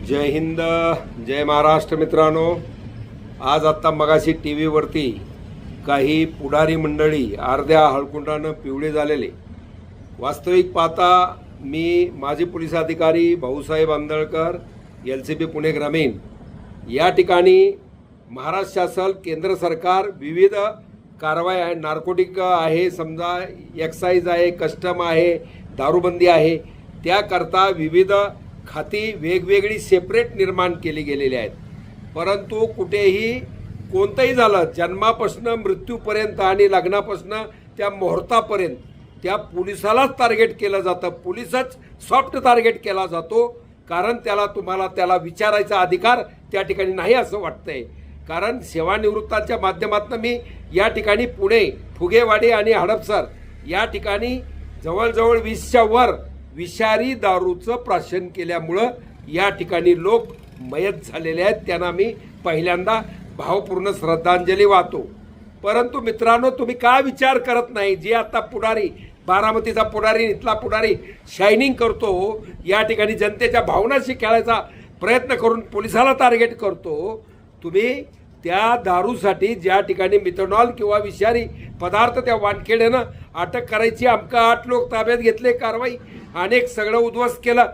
जय हिंद, जय महाराष्ट्र. मित्रांनो, आज आत्ता मगाशी टी व्हीवरती काही पुढारी मंडळी अर्ध्या हळकुंडानं पिवळे झालेले. वास्तविक पाहता मी माजी पोलीस अधिकारी भाऊसाहेब आंदळकर, LCP पुणे ग्रामीण या ठिकाणी महाराष्ट्र शासन, केंद्र सरकार विविध कारवाई आहे, नार्कोटिक आहे, समजा एक्साईज आहे, कस्टम आहे, दारूबंदी आहे, त्याकरता विविध खाती वेगवेगळी सेपरेट निर्माण केली गेलेली आहेत. परंतु कुठेही कोणतंही झालं, जन्मापासून मृत्यूपर्यंत आणि लग्नापासून त्या मुहूर्तापर्यंत त्या पोलिसालाच टार्गेट केलं जातं. पोलिसच सॉफ्ट टार्गेट केला जातो, कारण त्याला विचारायचा अधिकार त्या ठिकाणी नाही असं वाटतंय. कारण सेवानिवृत्ताच्या माध्यमातून मी या ठिकाणी पुणे, फुगेवाडी आणि हडपसर या ठिकाणी जवळजवळ 20च्या वर विषारी दारूचं प्राशन केल्यामुळं या ठिकाणी लोक मयत झालेले आहेत. त्यांना मी पहिल्यांदा भावपूर्ण श्रद्धांजली वाहतो. परंतु मित्रांनो, तुम्ही काय विचार करत नाही? जे आता पुढारी, बारामतीचा पुढारी, इथला पुढारी शायनिंग करतो, या ठिकाणी जनतेच्या भावनाशी खेळायचा प्रयत्न करून पोलिसाला टार्गेट करतो. तुम्ही त्या दारूसाठी ज्या ठिकाणी मिथेनॉल किंवा विषारी पदार्थ त्या वानखेड्यानं अटक करायची, आमका 8 लोक ताब्यात घेतले, कारवाई अनेक सगळं उद्ध्वस्त केलं.